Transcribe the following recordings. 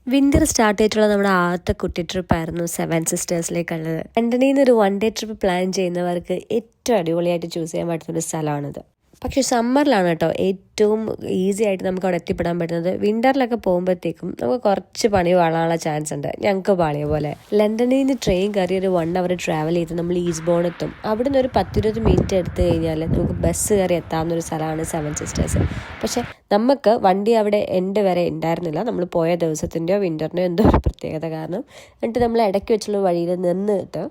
Winter start ചെയ്തിട്ടുള്ള നമ്മുടെ ആദ്യത്തെ കുട്ടി ട്രിപ്പായിരുന്നു സെവൻ സിസ്റ്റേഴ്സിലേക്കുള്ളത്. ലണ്ടനിൽ നിന്ന് ഒരു 1 ഡേ ട്രിപ്പ് പ്ലാൻ ചെയ്യുന്നവർക്ക് ഏറ്റവും അടിപൊളിയായിട്ട് ചൂസ് ചെയ്യാൻ പറ്റുന്ന ഒരു സ്ഥലമാണിത്. പക്ഷേ സമ്മറിലാണ് കേട്ടോ ഏറ്റവും ഈസി ആയിട്ട് നമുക്ക് അവിടെ എത്തിപ്പെടാൻ പറ്റുന്നത്. വിൻ്ററിലൊക്കെ പോകുമ്പോഴത്തേക്കും നമുക്ക് കുറച്ച് പണി വാളാനുള്ള ചാൻസ് ഉണ്ട്. ഞങ്ങൾക്ക് പാളിയ പോലെ ലണ്ടനിൽ നിന്ന് ട്രെയിൻ കയറി ഒരു 1 അവർ ട്രാവൽ ചെയ്ത് നമ്മൾ ഈസ്ബോൺ എത്തും. അവിടെ നിന്ന് ഒരു 10-20 മിനിറ്റ് എടുത്തു കഴിഞ്ഞാൽ നമുക്ക് ബസ് കയറി എത്താവുന്ന ഒരു സ്ഥലമാണ് സെവൻ സിസ്റ്റേഴ്സ്. പക്ഷേ നമുക്ക് വണ്ടി അവിടെ എൻഡ് വരെ ഉണ്ടായിരുന്നില്ല. നമ്മൾ പോയ ദിവസത്തിൻ്റെയോ വിൻ്ററിൻ്റെയോ എന്തോ ഒരു പ്രത്യേകത കാരണം എന്നിട്ട് നമ്മൾ ഇടയ്ക്ക് വെച്ചുള്ള വഴിയിൽ നിന്നിട്ട്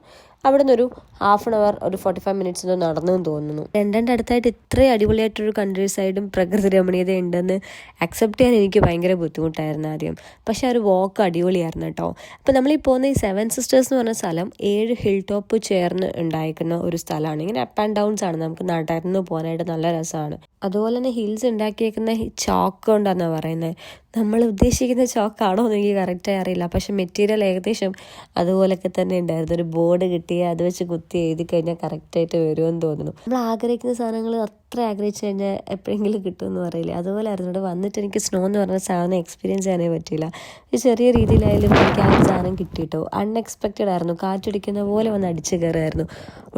അവിടെ നിന്നൊരു 1/2 അവർ ഒരു 45 മിനിറ്റ്സ് എന്തോ നടന്നെന്ന് തോന്നുന്നു. ലണ്ടൻ്റെ അടുത്തായിട്ട് ഇത്രയും അടിപൊളിയായിട്ടൊരു കൺട്രി സൈഡും പ്രകൃതി രമണീയത ഉണ്ടെന്ന് അക്സെപ്റ്റ് ചെയ്യാൻ എനിക്ക് ഭയങ്കര ബുദ്ധിമുട്ടായിരുന്നു ആദ്യം. പക്ഷേ ആ ഒരു വാക്ക് അടിപൊളിയായിരുന്നു കേട്ടോ. അപ്പോൾ നമ്മളീ പോകുന്ന ഈ സെവൻ സിസ്റ്റേഴ്സ് എന്ന് പറഞ്ഞ സ്ഥലം 7 ഹിൽ ടോപ്പ് ചേർന്ന് ഉണ്ടായിരിക്കുന്ന ഒരു സ്ഥലമാണ്. ഇങ്ങനെ അപ്പ് ആൻഡ് ഡൗൺസ് ആണ്, നമുക്ക് നടന്ന് പോകാനായിട്ട് നല്ല രസമാണ്. അതുപോലെ തന്നെ ഹിൽസ് ഉണ്ടാക്കിയേക്കുന്ന ചോക്ക് കൊണ്ടാണെന്നാണ് പറയുന്നത്. നമ്മൾ ഉദ്ദേശിക്കുന്ന ചോക്കാണോ എന്ന് എനിക്ക് കറക്റ്റായി അറിയില്ല. പക്ഷെ മെറ്റീരിയൽ ഏകദേശം അതുപോലൊക്കെ തന്നെ ഉണ്ടായിരുന്നു. ഒരു ബോർഡ് കിട്ടി അത് വെച്ച് കുത്തി എഴുതി കഴിഞ്ഞാൽ കറക്റ്റായിട്ട് വരുമെന്ന് തോന്നുന്നു. നമ്മൾ ആഗ്രഹിക്കുന്ന സാധനങ്ങൾ അത്ര ആഗ്രഹിച്ചു കഴിഞ്ഞാൽ എപ്പോഴെങ്കിലും കിട്ടുമെന്ന് പറയില്ല. അതുപോലെ ആയിരുന്നു. ഇവിടെ വന്നിട്ട് എനിക്ക് സ്നോ എന്ന് പറഞ്ഞ സാധനം എക്സ്പീരിയൻസ് ചെയ്യാനേ പറ്റിയില്ല. ഒരു ചെറിയ രീതിയിലായാലും എനിക്ക് ആ ഒരു സാധനം കിട്ടിയിട്ടോ. അൺഎക്സ്പെക്റ്റഡ് ആയിരുന്നു. കാറ്റടിക്കുന്ന പോലെ വന്ന് അടിച്ച് കയറുമായിരുന്നു.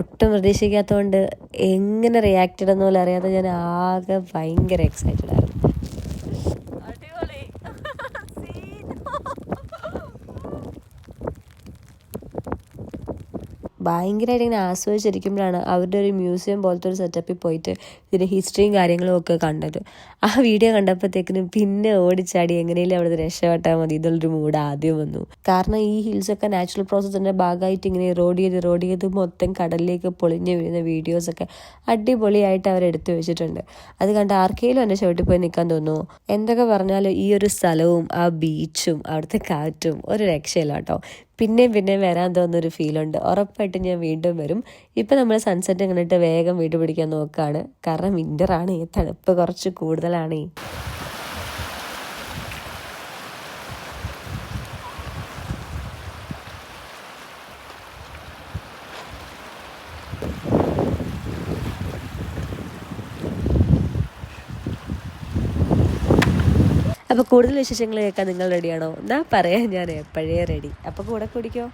ഒട്ടും പ്രതീക്ഷിക്കാത്തതുകൊണ്ട് എങ്ങനെ റിയാക്ട് ചെയ്തെന്ന് പോലും അറിയാതെ ഞാൻ ആകെ ഭയങ്കര എക്സൈറ്റഡ് ആയിരുന്നു. ഭയങ്കരമായിട്ട് ഇങ്ങനെ ആസ്വദിച്ചിരിക്കുമ്പോഴാണ് അവരുടെ ഒരു മ്യൂസിയം പോലത്തെ ഒരു സെറ്റപ്പിൽ പോയിട്ട് ഇതിൻ്റെ ഹിസ്റ്ററിയും കാര്യങ്ങളും ഒക്കെ കണ്ടത്. ആ വീഡിയോ കണ്ടപ്പോഴത്തേക്കിനും പിന്നെ ഓടിച്ചാടി എങ്ങനെയും അവിടുന്ന് രക്ഷപ്പെട്ടാൽ മതി എന്നുള്ളൊരു മൂഡ് ആദ്യം വന്നു. കാരണം ഈ ഹിൽസൊക്കെ നാച്ചുറൽ പ്രോസസ്സിൻ്റെ ഭാഗമായിട്ട് ഇങ്ങനെ റോഡ് ചെയ്ത് മൊത്തം കടലിലേക്ക് പൊളിഞ്ഞ് വീഴുന്ന വീഡിയോസൊക്കെ അടിപൊളിയായിട്ട് അവരെടുത്ത് വെച്ചിട്ടുണ്ട്. അത് കണ്ട് ആർക്കെങ്കിലും എൻ്റെ ചവിട്ടി പോയി നിൽക്കാൻ തോന്നുമോ? എന്തൊക്കെ പറഞ്ഞാലും ഈ ഒരു സ്ഥലവും ആ ബീച്ചും അവിടുത്തെ കാറ്റും ഒരു രക്ഷയില്ല കേട്ടോ. പിന്നെയും വരാൻ തോന്നുന്നൊരു ഫീലുണ്ട്. ഉറപ്പായിട്ടും ഞാൻ വീണ്ടും വരും. ഇപ്പം നമ്മൾ സൺസെറ്റ് കണ്ടിട്ട് വേഗം വീട് പിടിക്കാൻ നോക്കുകയാണ്. കാരണം വിൻ്ററാണ്, തണുപ്പ് കുറച്ച് കൂടുതലാണ്. അപ്പോൾ കൂടുതൽ വിശേഷങ്ങൾ കേൾക്കാൻ നിങ്ങൾ റെഡിയാണോ? എന്നാ പറയാൻ ഞാൻ എപ്പോഴേ റെഡി. അപ്പോൾ കൂടെ കുടിക്കോ?